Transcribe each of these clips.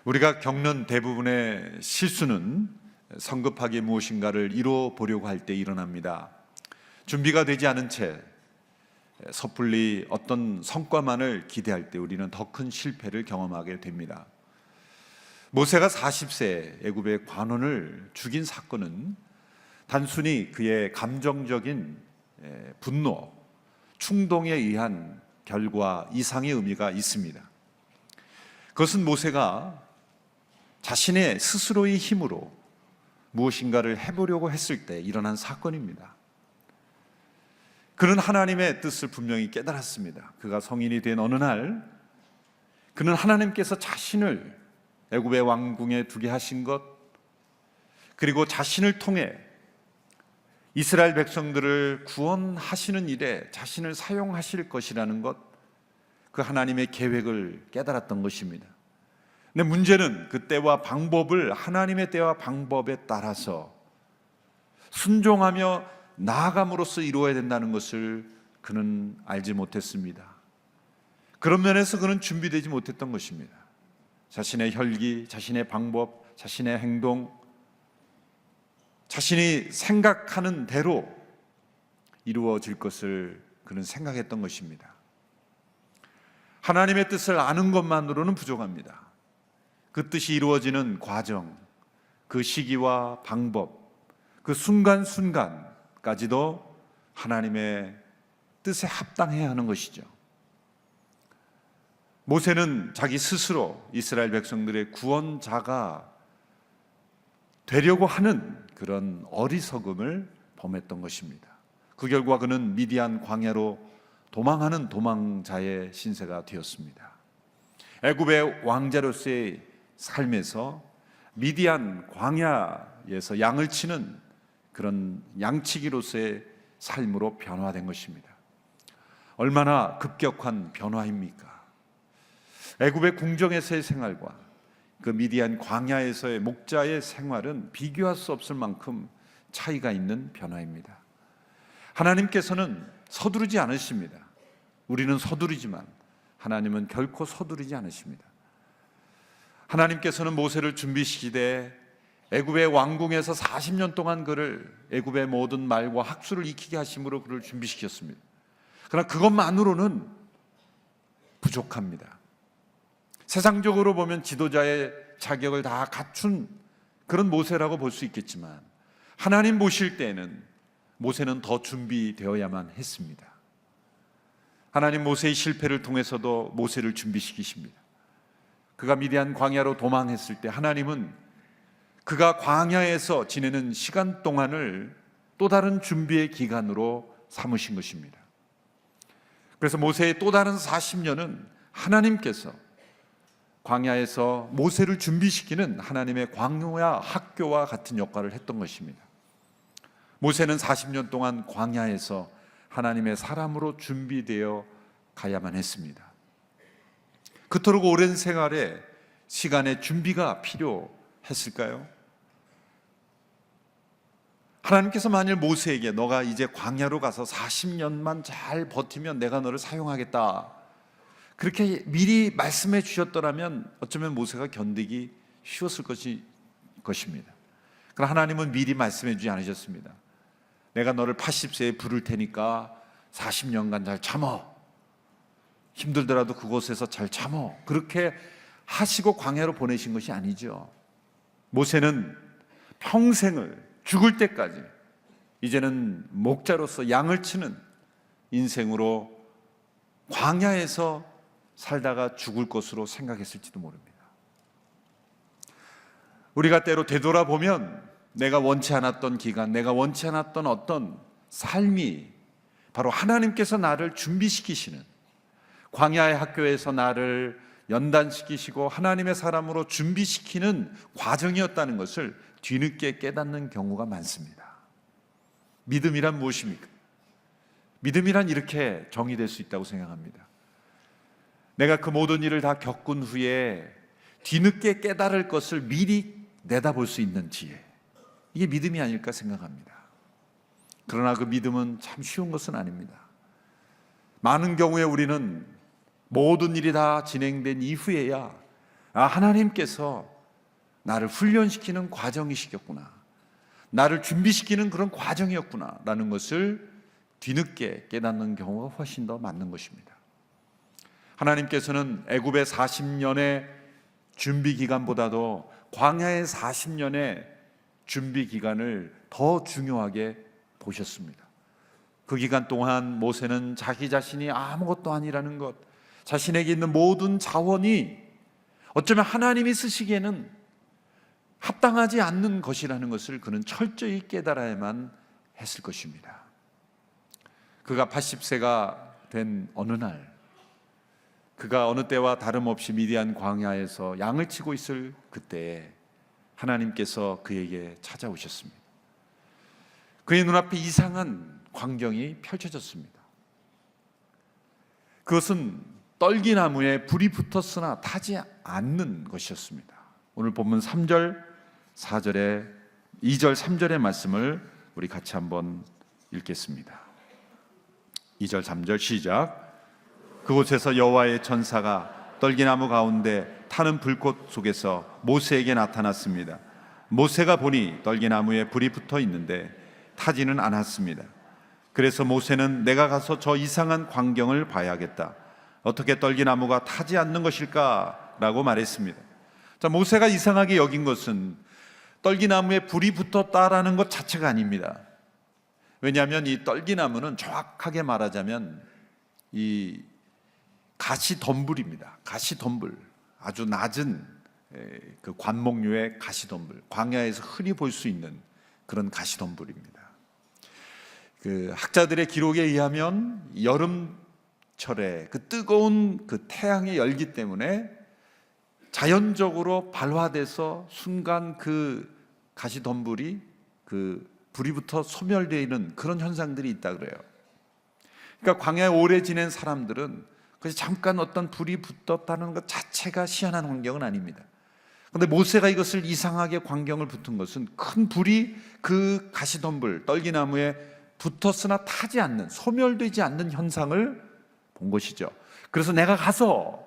우리가 겪는 대부분의 실수는 성급하게 무엇인가를 이뤄 보려고 할 때 일어납니다. 준비가 되지 않은 채 섣불리 어떤 성과만을 기대할 때 우리는 더 큰 실패를 경험하게 됩니다. 모세가 40세 애굽의 관원을 죽인 사건은 단순히 그의 감정적인 분노, 충동에 의한 결과 이상의 의미가 있습니다. 그것은 모세가 자신의 스스로의 힘으로 무엇인가를 해보려고 했을 때 일어난 사건입니다. 그는 하나님의 뜻을 분명히 깨달았습니다. 그가 성인이 된 어느 날 그는 하나님께서 자신을 애굽의 왕궁에 두게 하신 것, 그리고 자신을 통해 이스라엘 백성들을 구원하시는 일에 자신을 사용하실 것이라는 것, 그 하나님의 계획을 깨달았던 것입니다. 근데 문제는 그 때와 방법을 하나님의 때와 방법에 따라서 순종하며 나아감으로써 이루어야 된다는 것을 그는 알지 못했습니다. 그런 면에서 그는 준비되지 못했던 것입니다. 자신의 혈기, 자신의 방법, 자신의 행동, 자신이 생각하는 대로 이루어질 것을 그는 생각했던 것입니다. 하나님의 뜻을 아는 것만으로는 부족합니다. 그 뜻이 이루어지는 과정, 그 시기와 방법, 그 순간순간까지도 하나님의 뜻에 합당해야 하는 것이죠. 모세는 자기 스스로 이스라엘 백성들의 구원자가 되려고 하는 그런 어리석음을 범했던 것입니다. 그 결과 그는 미디안 광야로 도망하는 도망자의 신세가 되었습니다. 애굽의 왕자로서의 삶에서 미디안 광야에서 양을 치는 그런 양치기로서의 삶으로 변화된 것입니다. 얼마나 급격한 변화입니까? 애굽의 궁정에서의 생활과 그 미디안 광야에서의 목자의 생활은 비교할 수 없을 만큼 차이가 있는 변화입니다. 하나님께서는 서두르지 않으십니다. 우리는 서두르지만 하나님은 결코 서두르지 않으십니다. 하나님께서는 모세를 준비시키되 애굽의 왕궁에서 40년 동안 그를 애굽의 모든 말과 학술을 익히게 하심으로 그를 준비시켰습니다. 그러나 그것만으로는 부족합니다. 세상적으로 보면 지도자의 자격을 다 갖춘 그런 모세라고 볼 수 있겠지만 하나님 보실 때에는 모세는 더 준비되어야만 했습니다. 하나님 모세의 실패를 통해서도 모세를 준비시키십니다. 그가 미디안 광야로 도망했을 때 하나님은 그가 광야에서 지내는 시간 동안을 또 다른 준비의 기간으로 삼으신 것입니다. 그래서 모세의 또 다른 40년은 하나님께서 광야에서 모세를 준비시키는 하나님의 광야 학교와 같은 역할을 했던 것입니다. 모세는 40년 동안 광야에서 하나님의 사람으로 준비되어 가야만 했습니다. 그토록 오랜 생활에 시간의 준비가 필요했을까요? 하나님께서 만일 모세에게 너가 이제 광야로 가서 40년만 잘 버티면 내가 너를 사용하겠다, 그렇게 미리 말씀해 주셨더라면 어쩌면 모세가 견디기 쉬웠을 것입니다. 그러나 하나님은 미리 말씀해 주지 않으셨습니다. 내가 너를 80세에 부를 테니까 40년간 잘 참어, 힘들더라도 그곳에서 잘 참어, 그렇게 하시고 광야로 보내신 것이 아니죠. 모세는 평생을 죽을 때까지 이제는 목자로서 양을 치는 인생으로 광야에서 살다가 죽을 것으로 생각했을지도 모릅니다. 우리가 때로 되돌아보면 내가 원치 않았던 기간, 내가 원치 않았던 어떤 삶이 바로 하나님께서 나를 준비시키시는, 광야의 학교에서 나를 연단시키시고 하나님의 사람으로 준비시키는 과정이었다는 것을 뒤늦게 깨닫는 경우가 많습니다. 믿음이란 무엇입니까? 믿음이란 이렇게 정의될 수 있다고 생각합니다. 내가 그 모든 일을 다 겪은 후에 뒤늦게 깨달을 것을 미리 내다볼 수 있는 지혜, 이게 믿음이 아닐까 생각합니다. 그러나 그 믿음은 참 쉬운 것은 아닙니다. 많은 경우에 우리는 모든 일이 다 진행된 이후에야 하나님께서 나를 훈련시키는 과정이시겠구나, 나를 준비시키는 그런 과정이었구나 라는 것을 뒤늦게 깨닫는 경우가 훨씬 더 많은 것입니다. 하나님께서는 애굽의 40년의 준비 기간보다도 광야의 40년의 준비 기간을 더 중요하게 보셨습니다. 그 기간 동안 모세는 자기 자신이 아무것도 아니라는 것, 자신에게 있는 모든 자원이 어쩌면 하나님이 쓰시기에는 합당하지 않는 것이라는 것을 그는 철저히 깨달아야만 했을 것입니다. 그가 80세가 된 어느 날, 그가 어느 때와 다름없이 미디안 광야에서 양을 치고 있을 그때에 하나님께서 그에게 찾아오셨습니다. 그의 눈앞에 이상한 광경이 펼쳐졌습니다. 그것은 떨기나무에 불이 붙었으나 타지 않는 것이었습니다. 오늘 본문 3절, 4절에 2절, 3절의 말씀을 우리 같이 한번 읽겠습니다. 2절, 3절 시작. 그곳에서 여호와의 천사가 떨기나무 가운데 타는 불꽃 속에서 모세에게 나타났습니다. 모세가 보니 떨기나무에 불이 붙어 있는데 타지는 않았습니다. 그래서 모세는 내가 가서 저 이상한 광경을 봐야겠다. 어떻게 떨기나무가 타지 않는 것일까? 라고 말했습니다. 자, 모세가 이상하게 여긴 것은 떨기나무에 불이 붙었다라는 것 자체가 아닙니다. 왜냐하면 이 떨기나무는 정확하게 말하자면 이 가시덤불입니다. 가시덤불, 아주 낮은 그 관목류의 가시덤불, 광야에서 흔히 볼 수 있는 그런 가시덤불입니다. 그 학자들의 기록에 의하면 여름철에 그 뜨거운 그 태양의 열기 때문에 자연적으로 발화돼서 순간 그 가시덤불이 그 불이 붙어 소멸되어 있는 그런 현상들이 있다 그래요. 그러니까 광야에 오래 지낸 사람들은 그래서 잠깐 어떤 불이 붙었다는 것 자체가 희한한 광경은 아닙니다. 그런데 모세가 이것을 이상하게 광경을 붙은 것은 큰 불이 그 가시덤불, 떨기나무에 붙었으나 타지 않는, 소멸되지 않는 현상을 본 것이죠. 그래서 내가 가서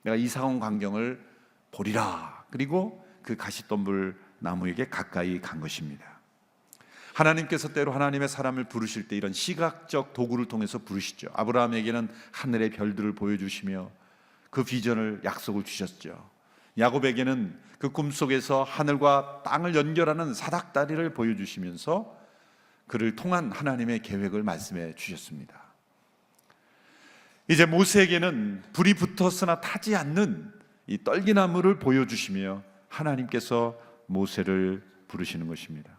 내가 이상한 광경을 보리라. 그리고 그 가시덤불 나무에게 가까이 간 것입니다. 하나님께서 때로 하나님의 사람을 부르실 때 이런 시각적 도구를 통해서 부르시죠. 아브라함에게는 하늘의 별들을 보여주시며 그 비전을, 약속을 주셨죠. 야곱에게는 그 꿈속에서 하늘과 땅을 연결하는 사닥다리를 보여주시면서 그를 통한 하나님의 계획을 말씀해 주셨습니다. 이제 모세에게는 불이 붙었으나 타지 않는 이 떨기나무를 보여주시며 하나님께서 모세를 부르시는 것입니다.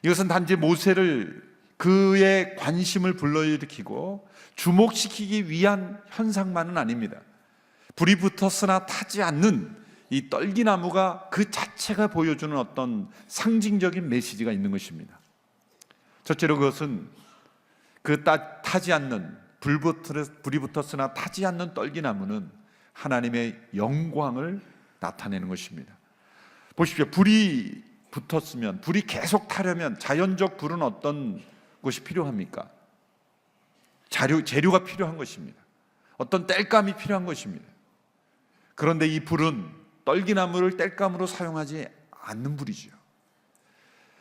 이것은 단지 모세를, 그의 관심을 불러일으키고 주목시키기 위한 현상만은 아닙니다. 불이 붙었으나 타지 않는 이 떨기나무가 그 자체가 보여주는 어떤 상징적인 메시지가 있는 것입니다. 첫째로 그것은 그 타지 않는, 불이 붙었으나 타지 않는 떨기나무는 하나님의 영광을 나타내는 것입니다. 보십시오. 불이 붙었으면, 불이 계속 타려면 자연적 불은 어떤 것이 필요합니까? 재료가 필요한 것입니다. 어떤 땔감이 필요한 것입니다. 그런데 이 불은 떨기나무를 땔감으로 사용하지 않는 불이죠.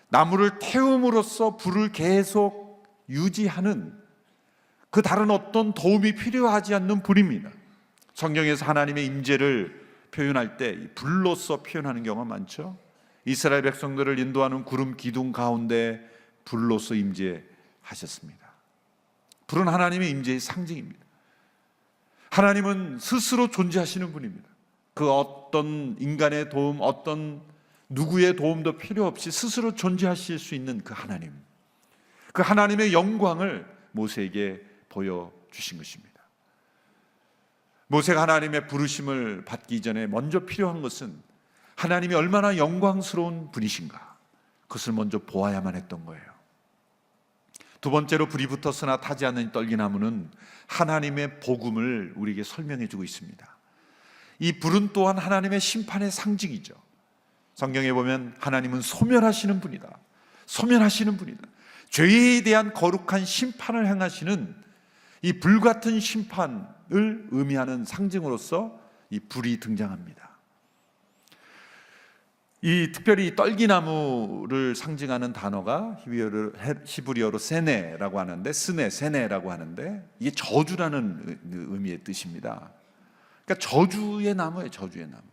나무를 태움으로써 불을 계속 유지하는 그 다른 어떤 도움이 필요하지 않는 불입니다. 성경에서 하나님의 임재를 표현할 때 불로서 표현하는 경우가 많죠. 이스라엘 백성들을 인도하는 구름 기둥 가운데 불로서 임재하셨습니다. 불은 하나님의 임재의 상징입니다. 하나님은 스스로 존재하시는 분입니다. 그 어떤 인간의 도움, 어떤 누구의 도움도 필요 없이 스스로 존재하실 수 있는 그 하나님, 그 하나님의 영광을 모세에게 보여주신 것입니다. 모세가 하나님의 부르심을 받기 전에 먼저 필요한 것은 하나님이 얼마나 영광스러운 분이신가, 그것을 먼저 보아야만 했던 거예요. 두 번째로 불이 붙었으나 타지 않는 떨기나무는 하나님의 복음을 우리에게 설명해 주고 있습니다. 이 불은 또한 하나님의 심판의 상징이죠. 성경에 보면 하나님은 소멸하시는 분이다. 소멸하시는 분이다. 죄에 대한 거룩한 심판을 행하시는 이 불같은 심판을 의미하는 상징으로서 이 불이 등장합니다. 특별히 떨기나무를 상징하는 단어가 히브리어로 세네라고 하는데, 세네라고 하는데, 이게 저주라는 의미의 뜻입니다. 그러니까 저주의 나무예요, 저주의 나무.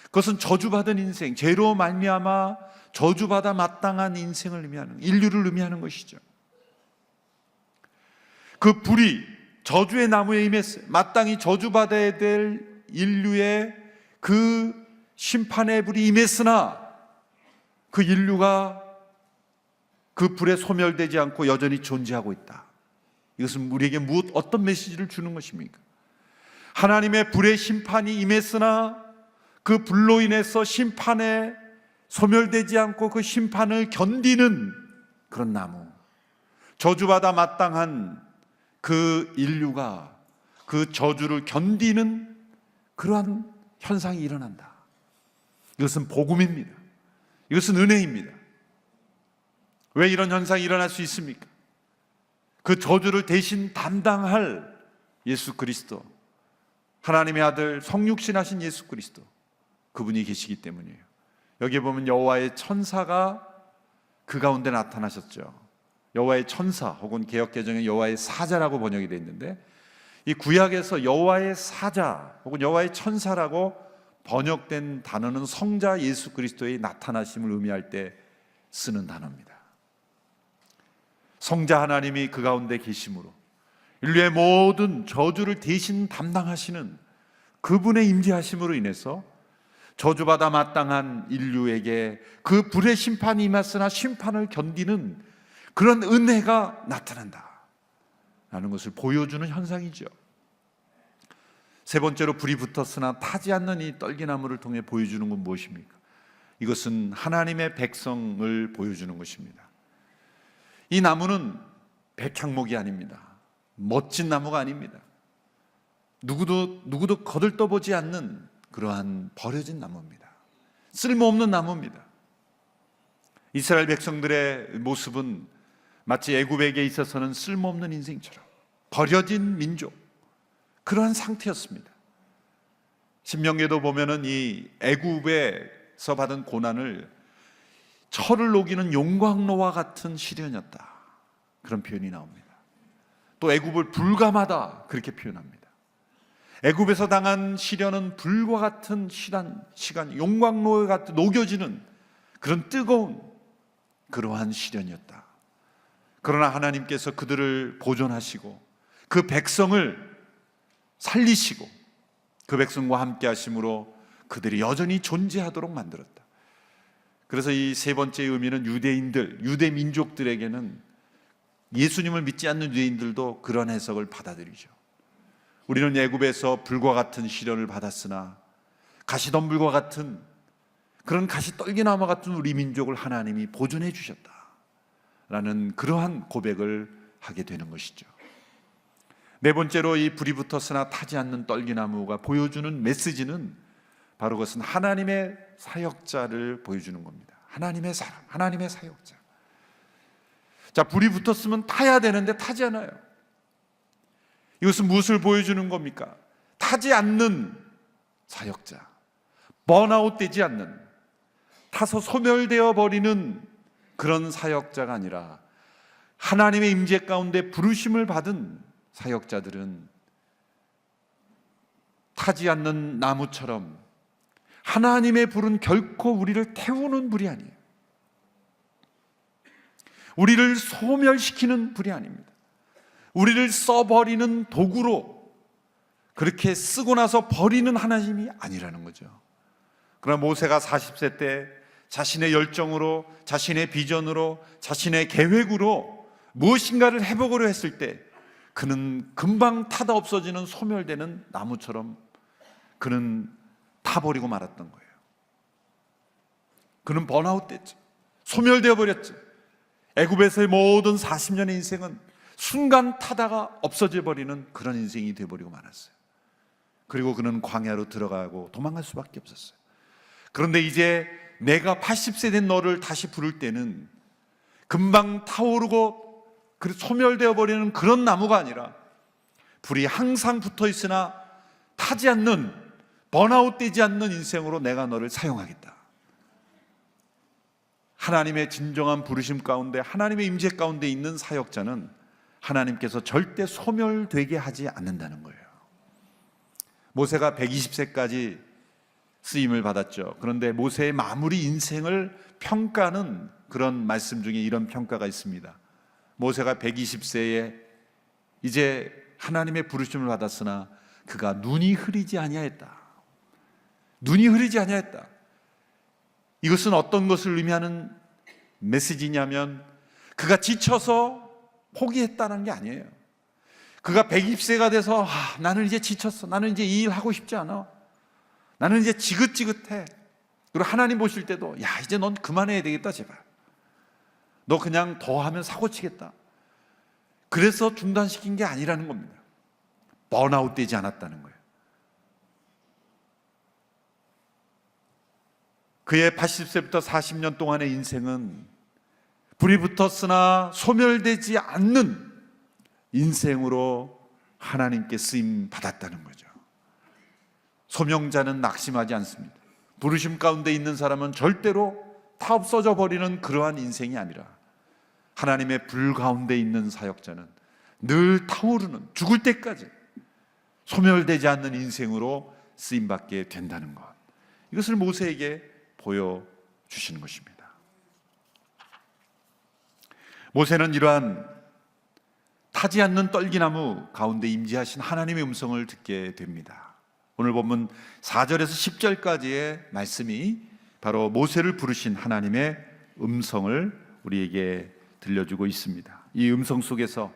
그것은 저주받은 인생, 죄로 말미암아 저주받아 마땅한 인생을 의미하는, 인류를 의미하는 것이죠. 그 불이 저주의 나무에 임했어요. 마땅히 저주받아야 될 인류의 그 심판의 불이 임했으나 그 인류가 그 불에 소멸되지 않고 여전히 존재하고 있다. 이것은 우리에게 어떤 메시지를 주는 것입니까? 하나님의 불의 심판이 임했으나 그 불로 인해서 심판에 소멸되지 않고 그 심판을 견디는 그런 나무, 저주받아 마땅한 그 인류가 그 저주를 견디는 그러한 현상이 일어난다. 이것은 복음입니다. 이것은 은혜입니다. 왜 이런 현상이 일어날 수 있습니까? 그 저주를 대신 담당할 예수 그리스도, 하나님의 아들 성육신하신 예수 그리스도, 그분이 계시기 때문이에요. 여기에 보면 여호와의 천사가 그 가운데 나타나셨죠. 여호와의 천사, 혹은 개역개정에 여호와의 사자라고 번역이 되어 있는데, 이 구약에서 여호와의 사자 혹은 여호와의 천사라고 번역된 단어는 성자 예수 그리스도의 나타나심을 의미할 때 쓰는 단어입니다. 성자 하나님이 그 가운데 계심으로 인류의 모든 저주를 대신 담당하시는 그분의 임재하심으로 인해서 저주받아 마땅한 인류에게 그 불의 심판이 임했으나 심판을 견디는 그런 은혜가 나타난다 라는 것을 보여주는 현상이죠. 세 번째로, 불이 붙었으나 타지 않는 이 떨기나무를 통해 보여주는 건 무엇입니까? 이것은 하나님의 백성을 보여주는 것입니다. 이 나무는 백향목이 아닙니다. 멋진 나무가 아닙니다. 누구도 거들떠보지 않는 그러한 버려진 나무입니다. 쓸모없는 나무입니다. 이스라엘 백성들의 모습은 마치 애굽에게 있어서는 쓸모없는 인생처럼 버려진 민족, 그러한 상태였습니다. 신명기에도 보면은 이 애굽에서 받은 고난을 철을 녹이는 용광로와 같은 시련이었다, 그런 표현이 나옵니다. 또 애굽을 불감하다, 그렇게 표현합니다. 애굽에서 당한 시련은 불과 같은 시간, 용광로와 같은 녹여지는 그런 뜨거운 그러한 시련이었다. 그러나 하나님께서 그들을 보존하시고 그 백성을 살리시고 그 백성과 함께 하심으로 그들이 여전히 존재하도록 만들었다. 그래서 이 세 번째 의미는 유대 민족들에게는, 예수님을 믿지 않는 유대인들도 그런 해석을 받아들이죠. 우리는 애굽에서 불과 같은 시련을 받았으나 가시덤불과 같은, 그런 가시떨기나무 같은 우리 민족을 하나님이 보존해 주셨다라는 그러한 고백을 하게 되는 것이죠. 네 번째로, 이 불이 붙었으나 타지 않는 떨기나무가 보여주는 메시지는 바로 그것은 하나님의 사역자를 보여주는 겁니다. 하나님의 사람, 하나님의 사역자. 자, 불이 붙었으면 타야 되는데 타지 않아요. 이것은 무엇을 보여주는 겁니까? 타지 않는 사역자, 번아웃 되지 않는, 타서 소멸되어 버리는 그런 사역자가 아니라 하나님의 임재 가운데 부르심을 받은 사역자들은 타지 않는 나무처럼 하나님의 불은 결코 우리를 태우는 불이 아니에요. 우리를 소멸시키는 불이 아닙니다. 우리를 써버리는 도구로 그렇게 쓰고 나서 버리는 하나님이 아니라는 거죠. 그러나 모세가 40세 때 자신의 열정으로, 자신의 비전으로, 자신의 계획으로 무엇인가를 해보고려 했을 때 그는 금방 타다 없어지는 소멸되는 나무처럼 그는 타버리고 말았던 거예요. 그는 번아웃 됐죠. 소멸되어 버렸죠. 애굽에서의 모든 40년의 인생은 순간 타다가 없어져 버리는 그런 인생이 되어버리고 말았어요. 그리고 그는 광야로 들어가고 도망갈 수밖에 없었어요. 그런데 이제 내가 80세 된 너를 다시 부를 때는 금방 타오르고 소멸되어 버리는 그런 나무가 아니라 불이 항상 붙어 있으나 타지 않는, 번아웃 되지 않는 인생으로 내가 너를 사용하겠다. 하나님의 진정한 부르심 가운데, 하나님의 임재 가운데 있는 사역자는 하나님께서 절대 소멸되게 하지 않는다는 거예요. 모세가 120세까지 쓰임을 받았죠. 그런데 모세의 마무리 인생을 평가하는 그런 말씀 중에 이런 평가가 있습니다. 모세가 120세에 이제 하나님의 부르심을 받았으나 그가 눈이 흐리지 아니하였다. 눈이 흐리지 아니하였다. 이것은 어떤 것을 의미하는 메시지냐면 그가 지쳐서 포기했다는 게 아니에요. 그가 120세가 돼서 나는 이제 지쳤어. 나는 이제 이 일 하고 싶지 않아. 나는 이제 지긋지긋해. 그리고 하나님 보실 때도 이제 넌 그만해야 되겠다 제발. 너 그냥 더 하면 사고 치겠다. 그래서 중단시킨 게 아니라는 겁니다. 번아웃 되지 않았다는 거예요. 그의 80세부터 40년 동안의 인생은 불이 붙었으나 소멸되지 않는 인생으로 하나님께 쓰임 받았다는 거죠. 소명자는 낙심하지 않습니다. 부르심 가운데 있는 사람은 절대로 다 없어져 버리는 그러한 인생이 아니라 하나님의 불 가운데 있는 사역자는 늘 타오르는, 죽을 때까지 소멸되지 않는 인생으로 쓰임받게 된다는 것, 이것을 모세에게 보여주시는 것입니다. 모세는 이러한 타지 않는 떨기나무 가운데 임재하신 하나님의 음성을 듣게 됩니다. 오늘 본문 4절에서 10절까지의 말씀이 바로 모세를 부르신 하나님의 음성을 우리에게 들려주고 있습니다. 이 음성 속에서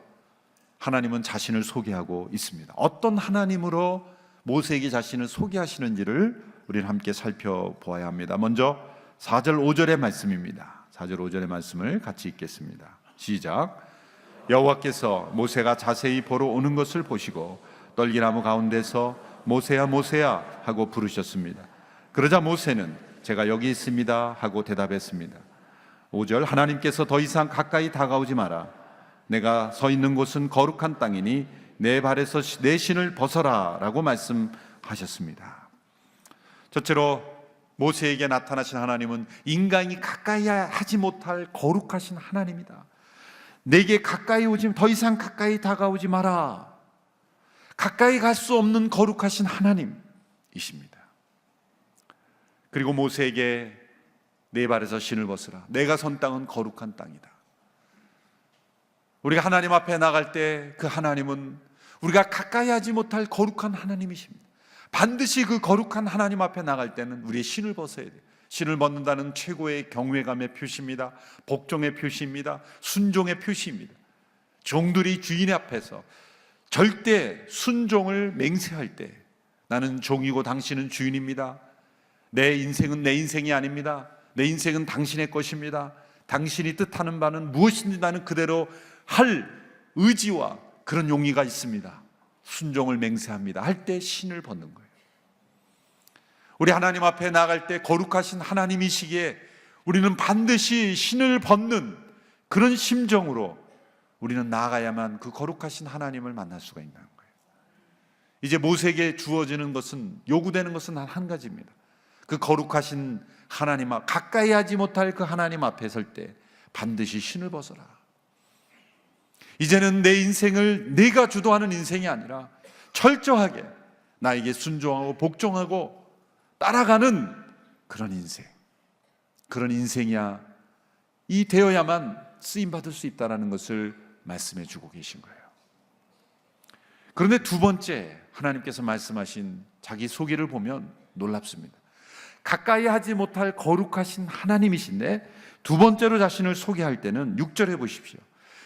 하나님은 자신을 소개하고 있습니다. 어떤 하나님으로 모세에게 자신을 소개하시는지를 우리는 함께 살펴보아야 합니다. 먼저 4절 5절의 말씀입니다. 4절 5절의 말씀을 같이 읽겠습니다. 시작. 여호와께서 모세가 자세히 보러 오는 것을 보시고 떨기나무 가운데서 모세야 모세야 하고 부르셨습니다. 그러자 모세는 제가 여기 있습니다 하고 대답했습니다. 5절. 하나님께서 더 이상 가까이 다가오지 마라. 내가 서 있는 곳은 거룩한 땅이니 내 발에서 내 신을 벗어라 라고 말씀하셨습니다. 첫째로 모세에게 나타나신 하나님은 인간이 가까이 하지 못할 거룩하신 하나님이다. 내게 가까이 오지, 더 이상 가까이 다가오지 마라. 가까이 갈 수 없는 거룩하신 하나님이십니다. 그리고 모세에게 내 발에서 신을 벗으라. 내가 선 땅은 거룩한 땅이다. 우리가 하나님 앞에 나갈 때 그 하나님은 우리가 가까이 하지 못할 거룩한 하나님이십니다. 반드시 그 거룩한 하나님 앞에 나갈 때는 우리의 신을 벗어야 돼요. 신을 벗는다는 최고의 경외감의 표시입니다. 복종의 표시입니다. 순종의 표시입니다. 종들이 주인 앞에서 절대 순종을 맹세할 때 나는 종이고 당신은 주인입니다. 내 인생은 내 인생이 아닙니다. 내 인생은 당신의 것입니다. 당신이 뜻하는 바는 무엇인지 나는 그대로 할 의지와 그런 용의가 있습니다. 순종을 맹세합니다. 할 때 신을 벗는 거예요. 우리 하나님 앞에 나아갈 때 거룩하신 하나님이시기에 우리는 반드시 신을 벗는 그런 심정으로 우리는 나아가야만 그 거룩하신 하나님을 만날 수가 있는 거예요. 이제 모세에게 주어지는 것은, 요구되는 것은 한 가지입니다. 그 거룩하신 하나님 앞, 가까이 하지 못할 그 하나님 앞에 설 때 반드시 신을 벗어라. 이제는 내 인생을 내가 주도하는 인생이 아니라 철저하게 나에게 순종하고 복종하고 따라가는 그런 인생, 그런 인생이야 이 되어야만 쓰임받을 수 있다는 것을 말씀해 주고 계신 거예요. 그런데 두 번째 하나님께서 말씀하신 자기 소개를 보면 놀랍습니다. 가까이 하지 못할 거룩하신 하나님이신데 두 번째로 자신을 소개할 때는 6절에 보십시오.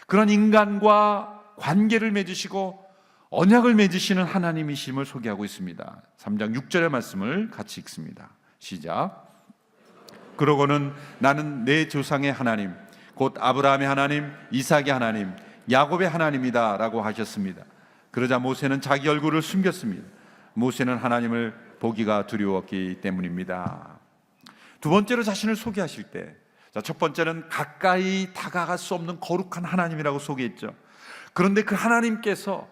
그런 인간과 관계를 맺으시고 언약을 맺으시는 하나님이심을 소개하고 있습니다. 3장 6절의 말씀을 같이 읽습니다. 시작. 그러고는 나는 내 조상의 하나님 곧 아브라함의 하나님, 이삭의 하나님, 야곱의 하나님이다 라고 하셨습니다. 그러자 모세는 자기 얼굴을 숨겼습니다. 모세는 하나님을 보기가 두려웠기 때문입니다. 두 번째로 자신을 소개하실 때, 첫 번째는 가까이 다가갈 수 없는 거룩한 하나님이라고 소개했죠. 그런데 그 하나님께서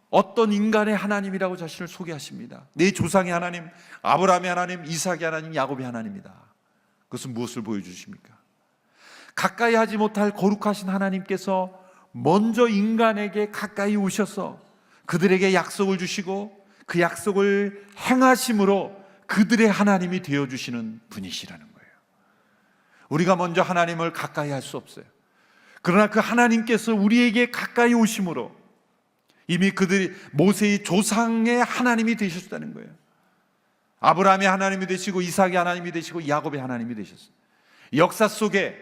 어떤 인간의 하나님이라고 자신을 소개하십니다. 내 조상의 하나님, 아브라함의 하나님, 이삭의 하나님, 야곱의 하나님이다. 그것은 무엇을 보여주십니까? 가까이 하지 못할 거룩하신 하나님께서 먼저 인간에게 가까이 오셔서 그들에게 약속을 주시고 그 약속을 행하심으로 그들의 하나님이 되어주시는 분이시라는 거예요. 우리가 먼저 하나님을 가까이 할 수 없어요. 그러나 그 하나님께서 우리에게 가까이 오심으로 이미 그들이 모세의 조상의 하나님이 되셨다는 거예요. 아브라함의 하나님이 되시고 이삭의 하나님이 되시고 야곱의 하나님이 되셨어요. 역사 속에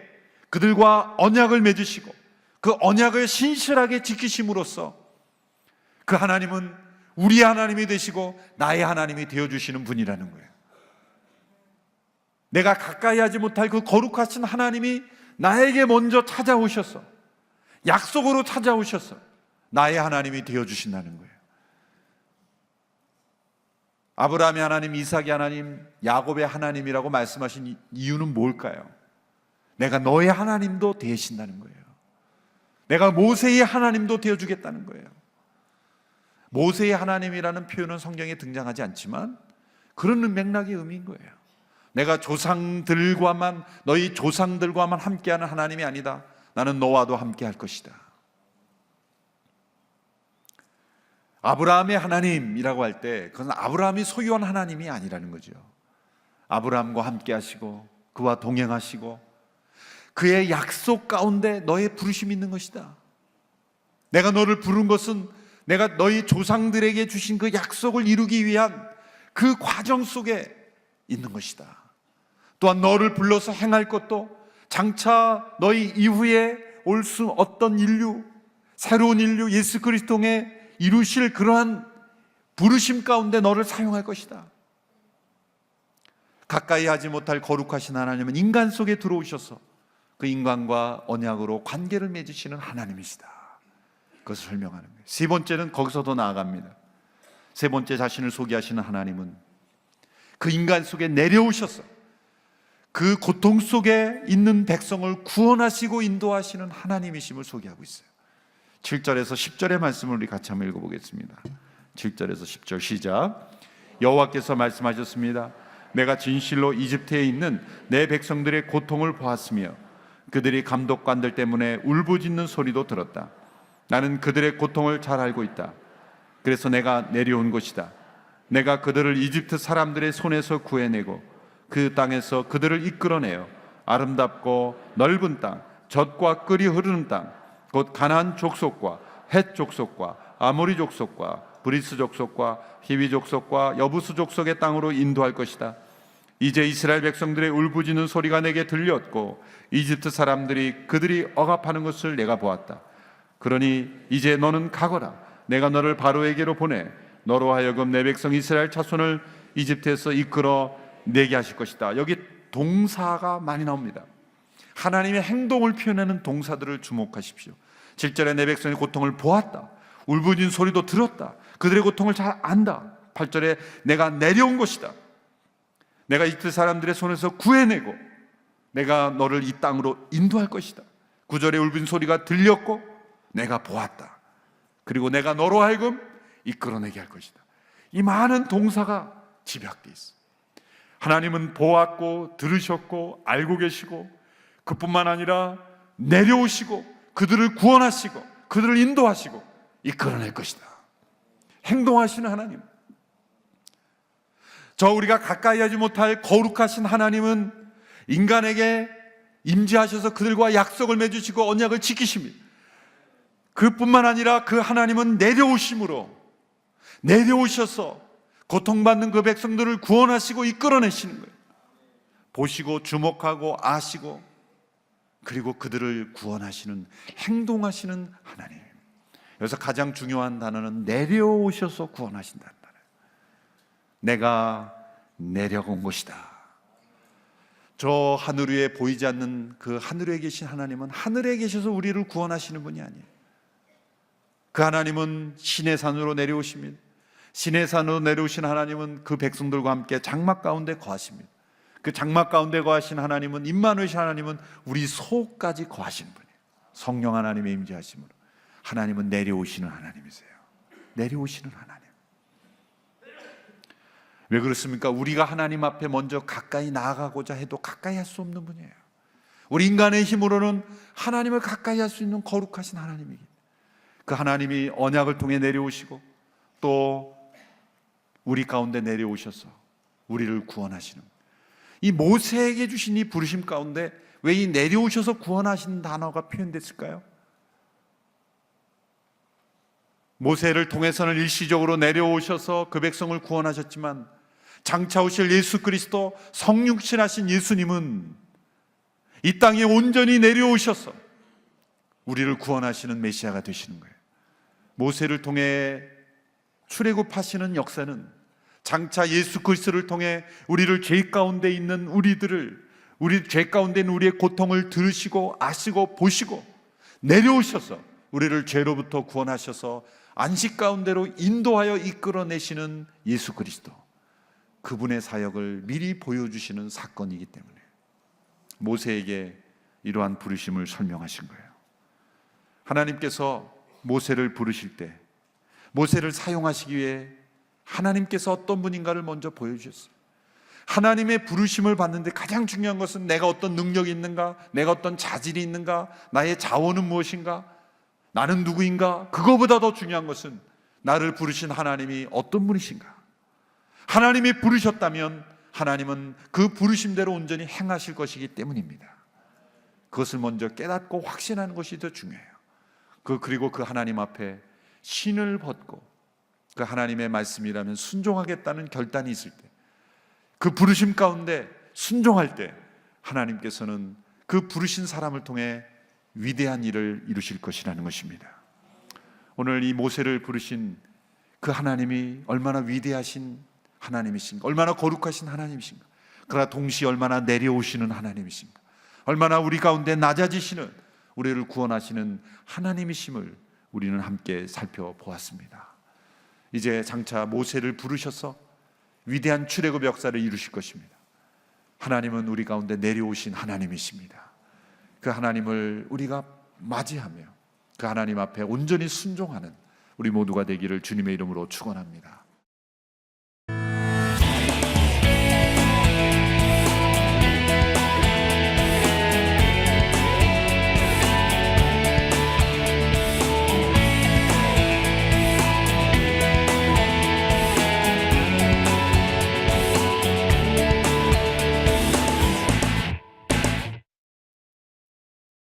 그들과 언약을 맺으시고 그 언약을 신실하게 지키심으로써 그 하나님은 우리의 하나님이 되시고 나의 하나님이 되어주시는 분이라는 거예요. 내가 가까이 하지 못할 그 거룩하신 하나님이 나에게 먼저 찾아오셔서 약속으로 찾아오셔서 나의 하나님이 되어주신다는 거예요. 아브라함의 하나님, 이삭의 하나님, 야곱의 하나님이라고 말씀하신 이유는 뭘까요? 내가 너의 하나님도 되신다는 거예요. 내가 모세의 하나님도 되어주겠다는 거예요. 모세의 하나님이라는 표현은 성경에 등장하지 않지만 그런 맥락의 의미인 거예요. 내가 조상들과만, 너희 조상들과만 함께하는 하나님이 아니다. 나는 너와도 함께할 것이다. 아브라함의 하나님이라고 할 때 그건 아브라함이 소유한 하나님이 아니라는 거죠. 아브라함과 함께 하시고 그와 동행하시고 그의 약속 가운데 너의 부르심이 있는 것이다. 내가 너를 부른 것은 내가 너희 조상들에게 주신 그 약속을 이루기 위한 그 과정 속에 있는 것이다. 또한 너를 불러서 행할 것도 장차 너희 이후에 올 수 어떤 인류, 새로운 인류, 예수 그리스도에 이루실 그러한 부르심 가운데 너를 사용할 것이다. 가까이 하지 못할 거룩하신 하나님은 인간 속에 들어오셔서 그 인간과 언약으로 관계를 맺으시는 하나님이시다. 그것을 설명하는 거예요. 세 번째는 거기서 더 나아갑니다. 세 번째 자신을 소개하시는 하나님은 그 인간 속에 내려오셔서 그 고통 속에 있는 백성을 구원하시고 인도하시는 하나님이심을 소개하고 있어요. 7절에서 10절의 말씀을 우리 같이 한번 읽어보겠습니다. 7절에서 10절 시작. 여호와께서 말씀하셨습니다. 내가 진실로 이집트에 있는 내 백성들의 고통을 보았으며 그들이 감독관들 때문에 울부짖는 소리도 들었다. 나는 그들의 고통을 잘 알고 있다. 그래서 내가 내려온 것이다. 내가 그들을 이집트 사람들의 손에서 구해내고 그 땅에서 그들을 이끌어내어 아름답고 넓은 땅, 젖과 꿀이 흐르는 땅, 곧 가나안 족속과 헷 족속과 아모리 족속과 브리스 족속과 히위 족속과 여부스 족속의 땅으로 인도할 것이다. 이제 이스라엘 백성들의 울부짖는 소리가 내게 들렸고 이집트 사람들이 그들이 억압하는 것을 내가 보았다. 그러니 이제 너는 가거라. 내가 너를 바로에게로 보내 너로 하여금 내 백성 이스라엘 자손을 이집트에서 이끌어 내게 하실 것이다. 여기 동사가 많이 나옵니다. 하나님의 행동을 표현하는 동사들을 주목하십시오. 7절에 내 백성의 고통을 보았다. 울부짖는 소리도 들었다. 그들의 고통을 잘 안다. 8절에 내가 내려온 것이다. 내가 이집트 사람들의 손에서 구해내고 내가 너를 이 땅으로 인도할 것이다. 9절에 울부짖는 소리가 들렸고 내가 보았다. 그리고 내가 너로 하여금 이끌어내게 할 것이다. 이 많은 동사가 집약되어 있어. 하나님은 보았고 들으셨고 알고 계시고 그뿐만 아니라 내려오시고 그들을 구원하시고 그들을 인도하시고 이끌어낼 것이다. 행동하시는 하나님. 저 우리가 가까이 하지 못할 거룩하신 하나님은 인간에게 임재하셔서 그들과 약속을 맺으시고 언약을 지키십니다. 그뿐만 아니라 그 하나님은 내려오셔서 고통받는 그 백성들을 구원하시고 이끌어내시는 거예요. 보시고 주목하고 아시고 그리고 그들을 구원하시는, 행동하시는 하나님. 여기서 가장 중요한 단어는 내려오셔서 구원하신다는 단어예요. 내가 내려온 것이다. 저 하늘 위에 보이지 않는 그 하늘 위에 계신 하나님은 하늘에 계셔서 우리를 구원하시는 분이 아니에요. 그 하나님은 신의 산으로 내려오십니다. 신의 산으로 내려오신 하나님은 그 백성들과 함께 장막 가운데 거하십니다. 그 장막 가운데 거하신 하나님은, 임마누엘 하나님은 우리 속까지 거하시는 분이에요. 성령 하나님의 임재하심으로 하나님은 내려오시는 하나님이세요. 내려오시는 하나님. 왜 그렇습니까? 우리가 하나님 앞에 먼저 가까이 나아가고자 해도 가까이 할 수 없는 분이에요. 우리 인간의 힘으로는 하나님을 가까이 할 수 있는 거룩하신 하나님이기, 그 하나님이 언약을 통해 내려오시고 또 우리 가운데 내려오셔서 우리를 구원하시는, 이 모세에게 주신 이 부르심 가운데 왜 이 내려오셔서 구원하시는 단어가 표현됐을까요? 모세를 통해서는 일시적으로 내려오셔서 그 백성을 구원하셨지만 장차 오실 예수 그리스도, 성육신하신 예수님은 이 땅에 온전히 내려오셔서 우리를 구원하시는 메시아가 되시는 거예요. 모세를 통해 출애굽하시는 역사는 장차 예수 그리스도를 통해 우리를 죄 가운데 있는 우리 죄 가운데 있는 우리의 고통을 들으시고 아시고 보시고 내려오셔서 우리를 죄로부터 구원하셔서 안식 가운데로 인도하여 이끌어내시는 예수 그리스도, 그분의 사역을 미리 보여주시는 사건이기 때문에 모세에게 이러한 부르심을 설명하신 거예요. 하나님께서 모세를 부르실 때 모세를 사용하시기 위해 하나님께서 어떤 분인가를 먼저 보여주셨어요. 하나님의 부르심을 받는데 가장 중요한 것은 내가 어떤 능력이 있는가, 내가 어떤 자질이 있는가, 나의 자원은 무엇인가, 나는 누구인가, 그거보다 더 중요한 것은 나를 부르신 하나님이 어떤 분이신가. 하나님이 부르셨다면 하나님은 그 부르심대로 온전히 행하실 것이기 때문입니다. 그것을 먼저 깨닫고 확신하는 것이 더 중요해요. 그리고 그 하나님 앞에 신을 벗고 그 하나님의 말씀이라면 순종하겠다는 결단이 있을 때, 그 부르심 가운데 순종할 때 하나님께서는 그 부르신 사람을 통해 위대한 일을 이루실 것이라는 것입니다. 오늘 이 모세를 부르신 그 하나님이 얼마나 위대하신 하나님이신가, 얼마나 거룩하신 하나님이신가, 그러나 동시에 얼마나 내려오시는 하나님이신가, 얼마나 우리 가운데 낮아지시는, 우리를 구원하시는 하나님이심을 우리는 함께 살펴보았습니다. 이제 장차 모세를 부르셔서 위대한 출애굽 역사를 이루실 것입니다. 하나님은 우리 가운데 내려오신 하나님이십니다. 그 하나님을 우리가 맞이하며 그 하나님 앞에 온전히 순종하는 우리 모두가 되기를 주님의 이름으로 축원합니다.